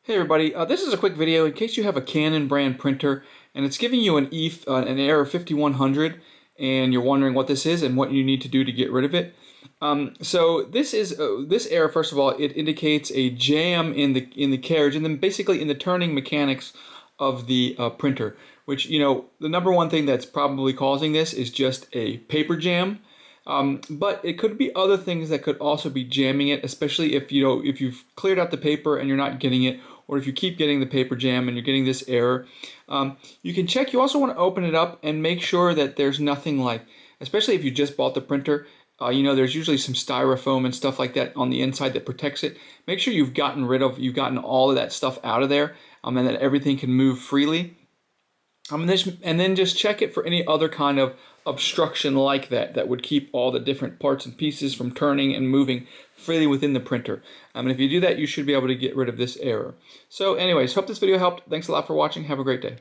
Hey everybody, this is a quick video in case you have a Canon brand printer and it's giving you an error 5100 and you're wondering what this is and what you need to do to get rid of it. So this error, first of all, it indicates a jam in the carriage and then basically in the turning mechanics of the printer, which, the number one thing that's probably causing this is just a paper jam. But it could be other things that could also be jamming it, especially if if you've cleared out the paper and you're not getting it, or if you keep getting the paper jam and you're getting this error. You can check. You also want to open it up and make sure that there's nothing like, especially if you just bought the printer. There's usually some styrofoam and stuff like that on the inside that protects it. Make sure you've gotten all of that stuff out of there, and that everything can move freely. And then just check it for any other kind of obstruction like that would keep all the different parts and pieces from turning and moving freely within the printer. And if you do that, you should be able to get rid of this error. So anyways, hope this video helped. Thanks a lot for watching. Have a great day.